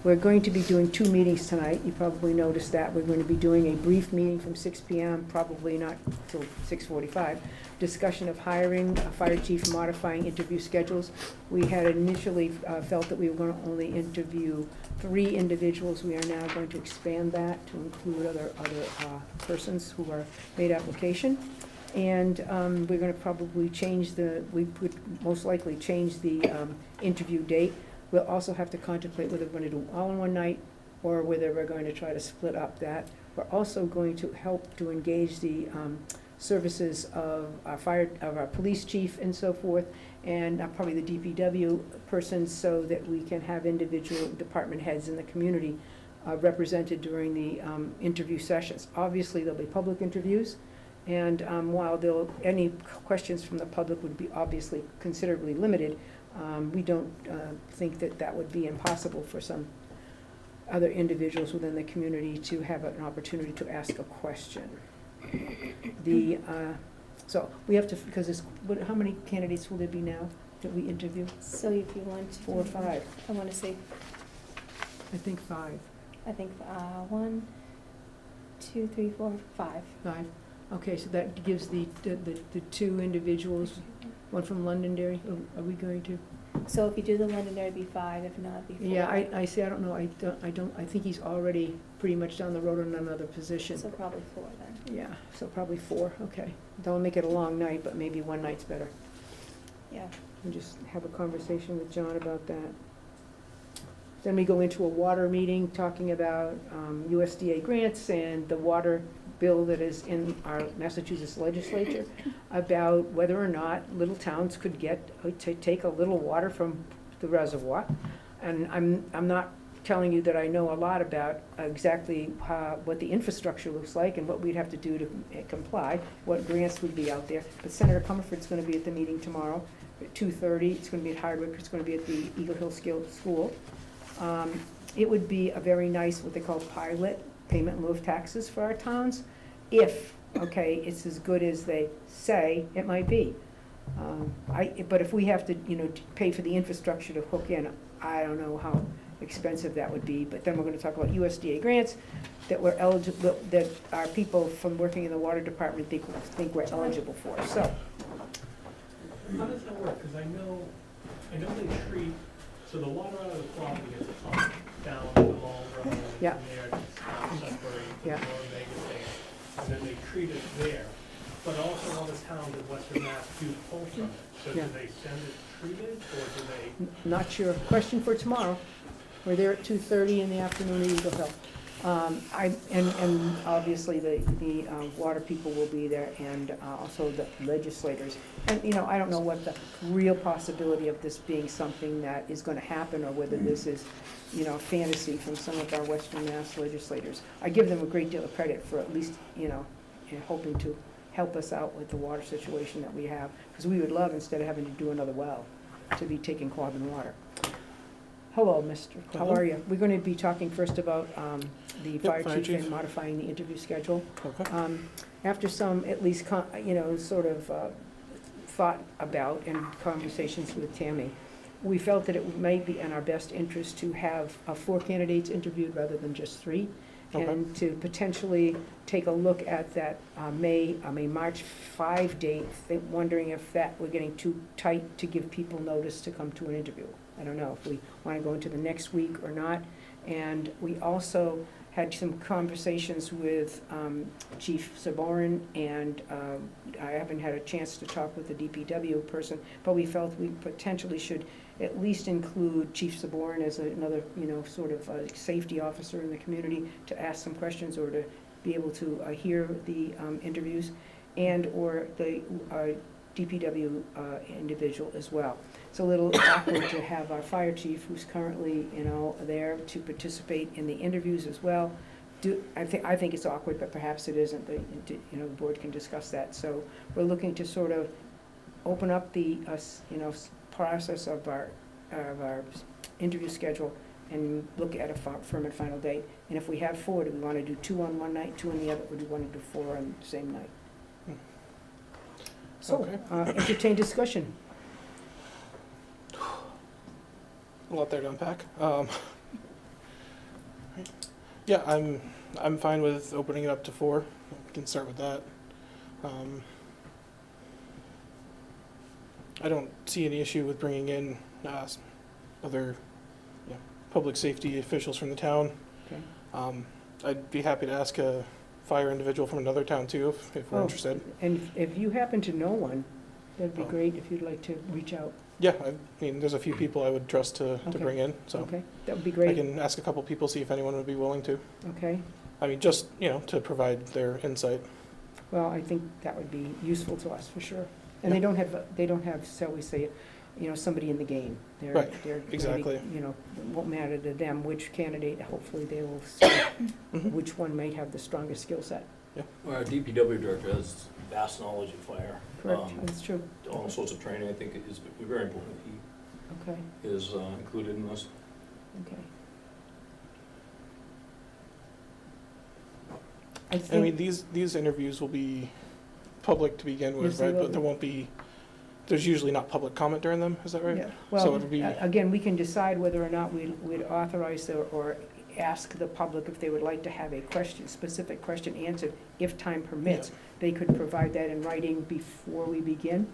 We're going to be doing 2 meetings tonight. You probably noticed that. We're going to be doing a brief meeting from 6 PM, probably not till 6:45. Discussion of hiring a fire chief, modifying interview schedules. We had initially felt that we were going to only interview 3 individuals. We are now going to expand that to include other persons who are made application. And we're going to probably change we would most likely change the interview date. We'll also have to contemplate whether we're going to do all in one night or whether we're going to try to split up that. We're also going to help to engage the services of our police chief and so forth, and probably the DPW persons, so that we can have individual department heads in the community represented during the interview sessions. Obviously, there'll be public interviews, and while any questions from the public would be obviously considerably limited, we don't think that would be impossible for some other individuals within the community to have an opportunity to ask a question. So we have to, because how many candidates will there be now that we interview? So if you want to. 4 or 5? I want to say. I think 5. I think 1, 2, 3, 4, 5. 5. Okay, so that gives the 2 individuals, one from Londonderry. Are we going to? So if you do the Londonderry, it'd be 5. If not, it'd be 4. Yeah, I see. I don't know. I think he's already pretty much down the road on another position. So probably 4 then. Yeah, so probably 4. Okay. Don't make it a long night, but maybe one night's better. Yeah. And just have a conversation with John about that. Then we go into a water meeting talking about USDA grants and the water bill that is in our Massachusetts legislature about whether or not little towns could take a little water from the reservoir. And I'm not telling you that I know a lot about exactly what the infrastructure looks like and what we'd have to do to comply, what grants would be out there. But Senator Comerford's going to be at the meeting tomorrow at 2:30. It's going to be at Hardwick. It's going to be at the Eagle Hill School. It would be a very nice, what they call pilot, payment in lieu of taxes for our towns, if, okay, it's as good as they say it might be. But if we have to, pay for the infrastructure to hook in, I don't know how expensive that would be. But then we're going to talk about USDA grants that we're eligible, that our people from working in the water department think we're eligible for. So, how does that work? Because I know they treat. So the water out of the property gets pumped down the long road, Yeah. and there it's Sudbury, Yeah. North Vegas there, and then they treat it there. But also other towns in Western Mass do pull from it. So Yeah. do they send it treated, or do they? not sure. Question for tomorrow. We're there at 2:30 in the afternoon at Eagle Hill. And obviously the water people will be there, and also the legislators. And, I don't know what the real possibility of this being something that is going to happen, or whether this is, fantasy from some of our Western Mass legislators. I give them a great deal of credit for at least, hoping to help us out with the water situation that we have, because we would love, instead of having to do another well, to be taking Quabbin water. Hello, Mr. How are you? We're going to be talking first about the fire chief and modifying the interview schedule. Okay. After some, at least, sort of thought about and conversations with Tammy, we felt that it might be in our best interest to have 4 candidates interviewed rather than just 3. Okay. And to potentially take a look at that March 5 date, wondering if that we're getting too tight to give people notice to come to an interview. I don't know if we want to go into the next week or not. And we also had some conversations with Chief Saborin, and I haven't had a chance to talk with the DPW person, but we felt we potentially should at least include Chief Saborin as another, sort of a safety officer in the community to ask some questions, or to be able to hear the interviews, and or the DPW individual as well. It's a little awkward to have our fire chief, who's currently, there, to participate in the interviews as well. I think it's awkward, but perhaps it isn't. The board can discuss that. So we're looking to sort of open up the, process of our interview schedule and look at a firm and final date. And if we have 4, do we want to do 2 on one night, 2 on the other, or do we want to do 4 on the same night? So, entertain discussion. A lot there to unpack. Yeah, I'm fine with opening it up to 4. We can start with that. I don't see any issue with bringing in other public safety officials from the town. Okay. I'd be happy to ask a fire individual from another town too, if we're Oh, interested. And if you happen to know one, that'd be Oh. great if you'd like to reach out. Yeah, I mean, there's a few people I would trust to Okay. bring in, so Okay, that would be I great. can ask a couple people, see if anyone would be willing to. Okay, I mean, just, to provide their insight. well, I think that would be useful to us for sure. And they don't have, shall we say, somebody in the game. Right, They're gonna be, exactly. it won't matter to them which candidate, hopefully they will see Mhm. which one might have the strongest skill set. Well, our DPW director has vast knowledge of fire. Correct, that's true. All sorts of training, I think it is very important that Okay, he is included in this. okay. I mean, these interviews will be public to begin Yes, with, they right? will But there won't be, there's usually not public comment during them, is that right? Yeah. So Well, it'll be- again, we can decide whether or not we'd authorize or ask the public if they would like to have a specific question answered, if time permits. They could provide that in writing before we begin,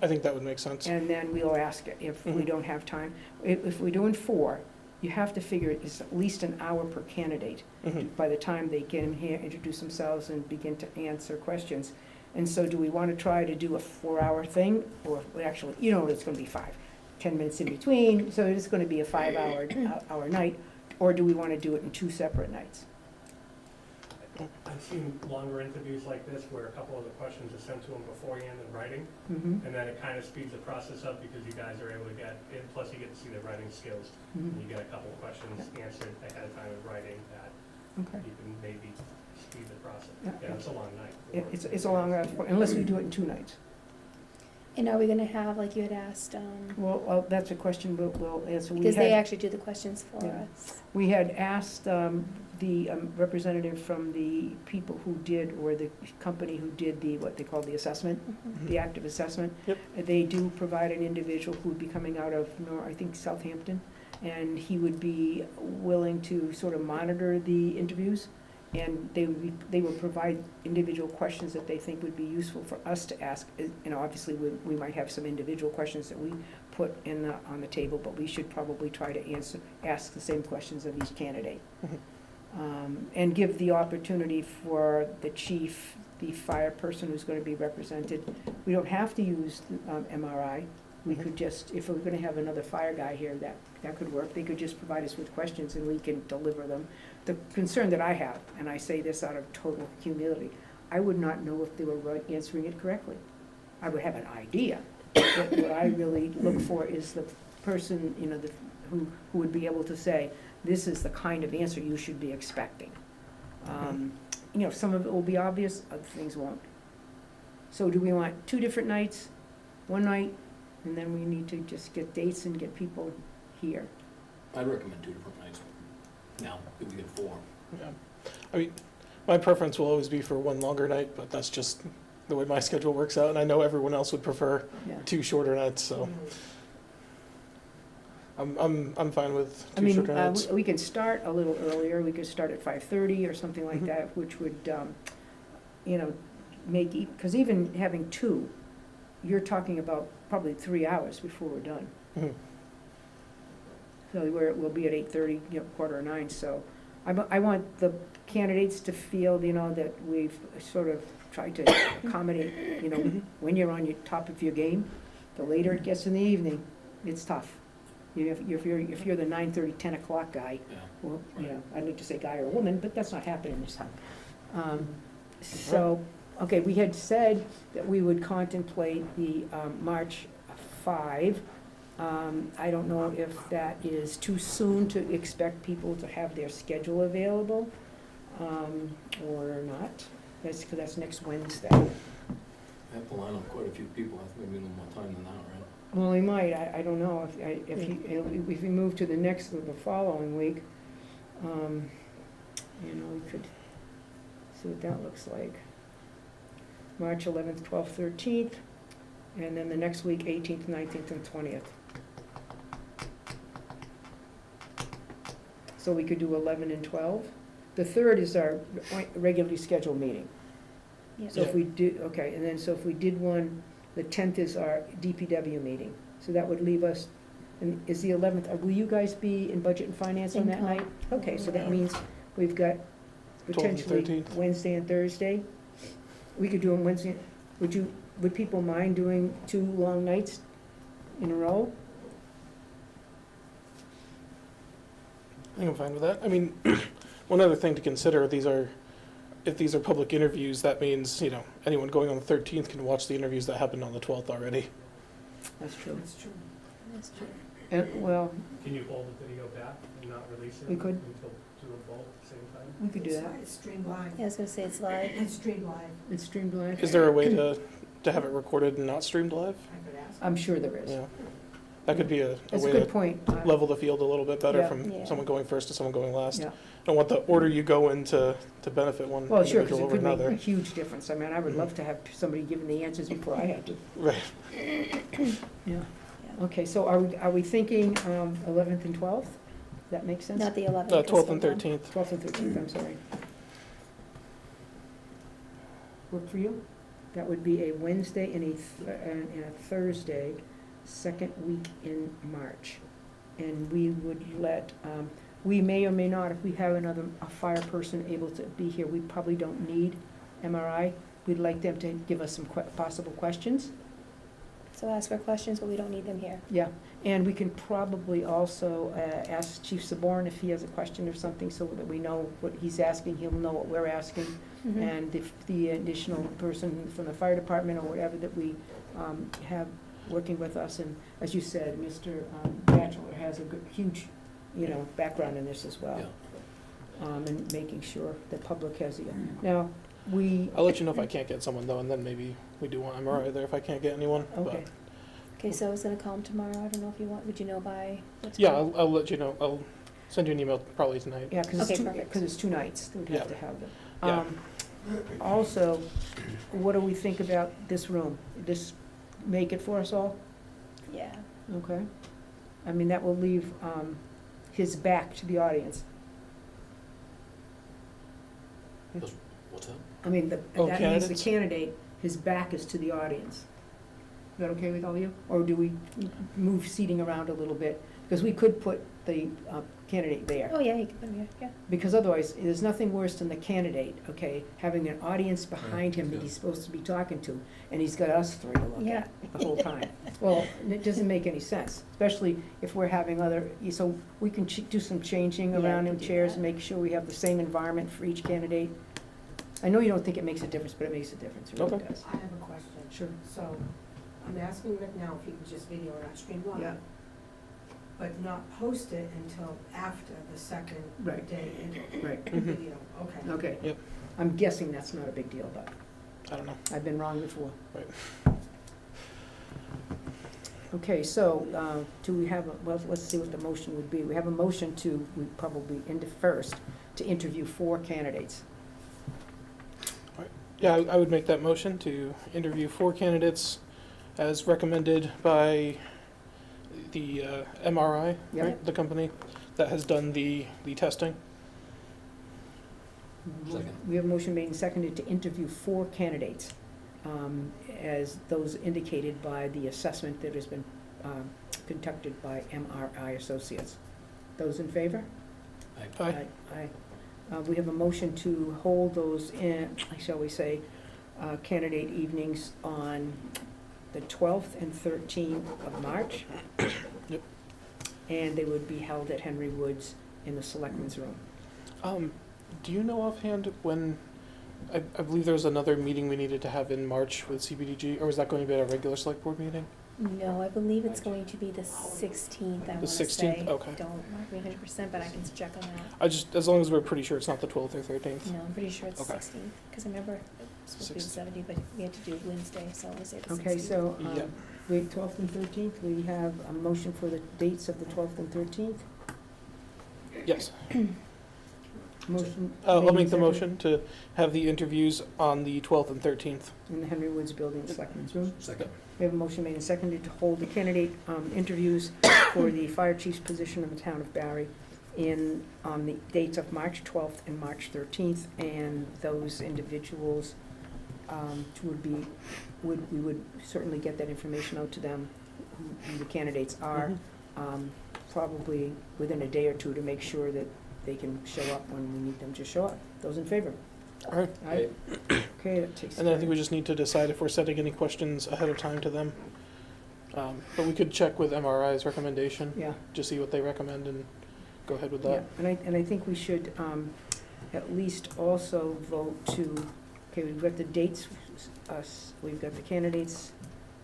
I think that would make sense. and then we'll ask it if we Mhm. don't have time. If we're doing 4, you have to figure it's at least an hour per candidate Mhm. by the time they get in here, introduce themselves, and begin to answer questions. And so do we want to try to do a 4-hour thing, or actually, it's going to be 5, 10 minutes in between, so it's going to be a 5-hour night, or do we want to do it in 2 separate nights? I've seen longer interviews like this where a couple of the questions are sent to them beforehand in writing, Mhm, and then it kind of speeds the process up because you guys are able to get, and plus you get to see their writing skills. And mhm. you get a couple of questions answered ahead of time in writing that Okay. you can maybe speed the process. Yeah. Yeah, it's a long night. It's a long, unless we do it in 2 nights. And are we gonna have, like you had asked, Well, that's a question we'll answer. because they actually do the questions for Yeah. us? We had asked the representative from the people who did, or the company who did what they call the assessment, Mhm. the active assessment. Yep. They do provide an individual who would be coming out of, I think, Southampton, and he would be willing to sort of monitor the interviews, and they will provide individual questions that they think would be useful for us to ask. Obviously, we might have some individual questions that we put on the table, but we should probably try to ask the same questions of each candidate. Mhm. And give the opportunity for the chief, the fire person who's going to be represented. We don't have to use MRI. We could just, if we're going to have another fire guy here, that could work. They could just provide us with questions and we can deliver them. The concern that I have, and I say this out of total humility, I would not know if they were answering it correctly. I would have an idea. But what I really look for is the person, who would be able to say, this is the kind of answer you should be expecting. Some of it will be obvious, other things won't. So do we want 2 different nights, 1 night, and then we need to just get dates and get people here? I'd recommend 2 different nights. Now, if we get 4. Yeah. I mean, my preference will always be for 1 longer night, but that's just the way my schedule works out, and I know everyone else would prefer Yeah. 2 shorter nights, so I'm fine with I 2 mean, shorter nights. we can start a little earlier, we could start at 5:30 or something like Mhm. that, which would, make, because even having 2, you're talking about probably 3 hours before we're done. Mhm. So we'll be at 8:30, 8:45, so I want the candidates to feel, that we've sort of tried to accommodate, when you're on your top of your game, the later it gets in the evening, it's tough. If you're the 9:30, 10 o'clock guy, Yeah. well, I'd like to say guy or woman, but that's not happening this time. So, okay, we had said that we would contemplate the March 5. I don't know if that is too soon to expect people to have their schedule available or not. Because that's next Wednesday. I have to line up quite a few people. I think maybe a little more time than that, right? Well, we might, I don't know, if we move to the following week, we could see what that looks like. March 11th, 12th, 13th, and then the next week, 18th, 19th, and 20th. So we could do 11 and 12, The 3rd is our regularly scheduled meeting. Yep. So if we do, okay, and then, so if we did one, the 10th is our DPW meeting. So that would leave us, and is the 11th, will you guys be in budget and finance on that FinCom. night? Okay, so that Yeah. means we've got 12th and potentially 13th. Wednesday and Thursday. We could do them Wednesday, would people mind doing 2 long nights in a row? I think I'm fine with that. I mean, one other thing to consider, if these are public interviews, that means, anyone going on the 13th can watch the interviews that happened on the 12th already. That's true. That's true. And, well, Can you hold the video back and not release it? We could. Until, do them both at the same time? we could do that. It's streamed live. Yeah, I was gonna say it's live. It's streamed live. It's streamed live. Is there a way to have it recorded and not streamed live? I could ask. I'm sure there is. Yeah. That could be a That's a way good to point. level the field a little bit better Yeah. from Yeah. someone going first to someone going last. Yeah. Don't want the order you go in to benefit one Well, sure, because individual it over could make a another. huge difference. I mean, I would love to have somebody giving the answers before I had to. Right. Yeah. Yeah. Okay, so are we thinking 11th and 12th? That makes sense? Not the 11th. 12th and FinCom. 13th. 12th and 13th, I'm sorry. Work for you? That would be a Wednesday and a Thursday, second week in March. And we would we may or may not, if we have a fire person able to be here, we probably don't need MRI. We'd like them to give us some possible questions. So ask for questions, but we don't need them here. Yeah, and we can probably also ask Chief Saborn if he has a question or something, so that we know what he's asking, he'll know what we're asking. Mhm. And if the additional person from the fire department or whatever that we have working with us, and as you said, Mr. Batchelor has a good, huge, background in this as well. Yeah. And making sure the public has the, now, we, I'll let you know if I can't get someone though, and then maybe we do want MRI there if I can't get anyone. but- okay, Okay, so I was gonna call him tomorrow. I don't know if you want, would you know by? what's Yeah, good? I'll let you know. I'll send you an email probably tonight. yeah, because Okay, perfect. it's 2 nights that we'd have Yeah. to have them. Yeah. Also, what do we think about this room? This make it for us all? Yeah. Okay. I mean, that will leave his back to the audience. What's that? I mean, that means the candidates? candidate, his back is to the audience. Is that okay with all of you? Or do we move seating around a little bit? Because we could put the candidate there. Oh, yeah, you can put him here, yeah. Because otherwise, there's nothing worse than the candidate, okay, having an audience behind him that he's supposed to be talking to, and he's got us 3 to look Yeah. at the whole time. Well, it doesn't make any sense, especially if we're having so we can do some changing Yeah, around we in can do chairs that. and make sure we have the same environment for each candidate. I know you don't think it makes a difference, but it makes a difference, it really Okay. does. I have a question. Sure. So, I'm asking Rick now if he can just video it on stream live. Yeah. But not post it until after the second Right. day Right, Mhm. video, okay. okay. Yep. I'm guessing that's not a big deal, but I don't know. I've been wrong before. Right. Okay, so, do we have, let's see what the motion would be. We have a motion to, we probably first, to interview 4 candidates. Yeah, I would make that motion to interview 4 candidates as recommended by the MRI, Yep. right, the company that has done the testing. Second. We have a motion made and seconded to interview 4 candidates, as those indicated by the assessment that has been conducted by MRI Associates. Those in favor? Aye. Aye. We have a motion to hold those in, shall we say, candidate evenings on the 12th and 13th of March. Yep. And they would be held at Henry Woods in the Selectmen's Room. Do you know offhand when, I believe there was another meeting we needed to have in March with CBDG, or was that going to be at a regular select board meeting? No, I believe it's going to be the 16th, I wanna say. 16th? Okay. Don't mark me 100%, but I can check on that. As long as we're pretty sure it's not the 12th or 13th. No, I'm pretty sure it's Okay. 16th, because I remember it was supposed to be the 16th. 70th, but we had to do Wednesday, so I wanna say the 16th. Okay, so, Yep. we 12th and 13th, we have a motion for the dates of the 12th and 13th. Yes. Motion. I'll made make the and motion to have the interviews on the 12th and 13th. seconded In the Henry Woods Building, Selectmen's Room. Second. We have a motion made and seconded to hold the candidate interviews for the fire chief's position in the town of Barre on the dates of March 12th and March 13th, and those individuals we would certainly get that information out to them, who the candidates are, probably within a day or two, to make sure that they can show up when we need them to show up. Those in favor? All right. Aye. Okay, that takes And then I care think we just need to decide if we're setting any questions ahead of time to them. But we could check with MRI's recommendation, Yeah. just see what they recommend and go ahead with Yeah, that. and I think we should at least also vote to, okay, we've got the dates, we've got the candidates,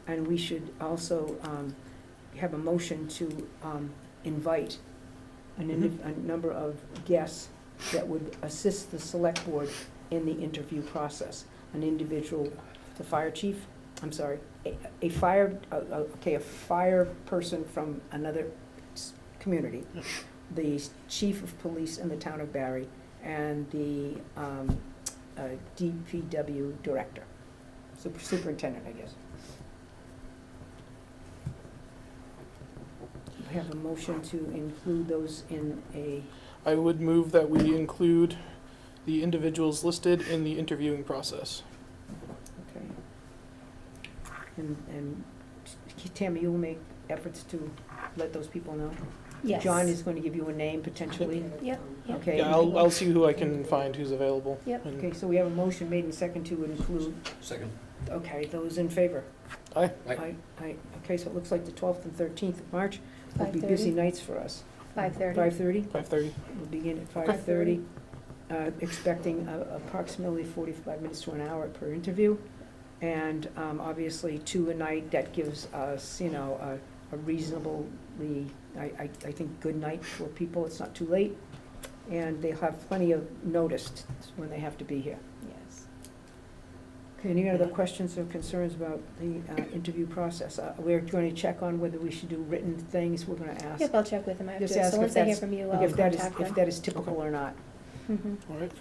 and we should also have a motion to invite a number of guests that would assist the select board in the interview process. An individual, the fire chief, I'm sorry, a fire person from another community, the chief of police in the town of Barre, and the DPW director, superintendent, I guess. We have a motion to include those in a, I would move that we include the individuals listed in the interviewing process. okay. And Tammy, you'll make efforts to let those people know? Yes. John is going to give you a name potentially? Yep, yep. Okay. Yeah, I'll see who I can find who's available. Yep. and- Okay, so we have a motion made and second to include, Second. okay, those in favor? Aye. Aye. Aye. Okay, so it looks like the 12th and 13th of March will be 5:30. busy nights for us. 5:30. 5:30? 5:30. We'll begin at 5:30, expecting approximately 45 minutes to an hour per interview. And obviously, 2 a night, that gives us, a reasonably, I think, good night for people. It's not too late. And they'll have plenty of notice when they have to be here. Yes. Okay, any other questions or concerns about the interview process? We're going to check on whether we should do written things. We're going to ask. Yep, I'll check with them after. Just ask So if once I hear that's- from you, I'll If that is, contact if them. that is typical or not. Mhm. All right.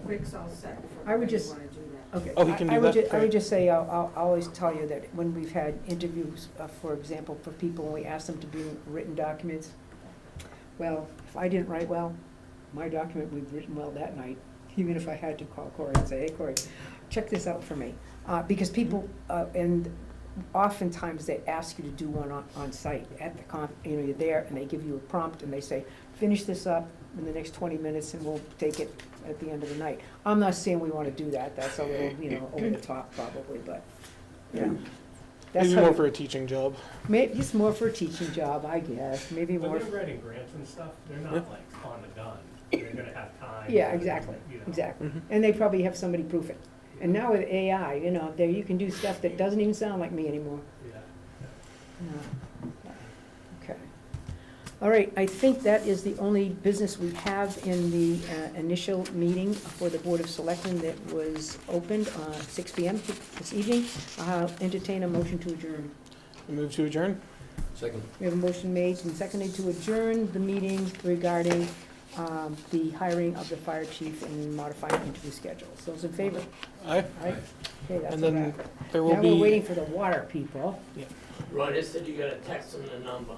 Rick's all set for I would when you just- wanna do that. Okay. Oh, he can I do would that? I would Great. just say, I'll always tell you that when we've had interviews, for example, for people, and we ask them to bring written documents, well, if I didn't write well, my document would be written well that night, even if I had to call Corey and say, hey, Corey, check this out for me. Because people, and oftentimes they ask you to do one on site at the you're there, and they give you a prompt, and they say, finish this up in the next 20 minutes, and we'll take it at the end of the night. I'm not saying we want to do that, that's a little, over the top probably, but, yeah. That's Maybe how more you- for a teaching job. Maybe it's more for a teaching job, I guess, maybe But more. they're writing grants and stuff, they're not Yeah. like on the gun, they're gonna have time. Yeah, exactly, you know. exactly. Mhm. And they probably have somebody proof it. And now with AI, there you can do stuff that doesn't even sound like me anymore. Yeah. No. Okay. All right, I think that is the only business we have in the initial meeting for the Board of Selectmen that was opened 6 PM this evening. I'll entertain a motion to adjourn. Move to adjourn? Second. We have a motion made and seconded to adjourn the meeting regarding the hiring of the fire chief and modifying interview schedules. Those in favor? Aye. Aye. Okay, that's And a then wrap. there will Now we're waiting be, for the water people. Roy, they said you gotta text them the number.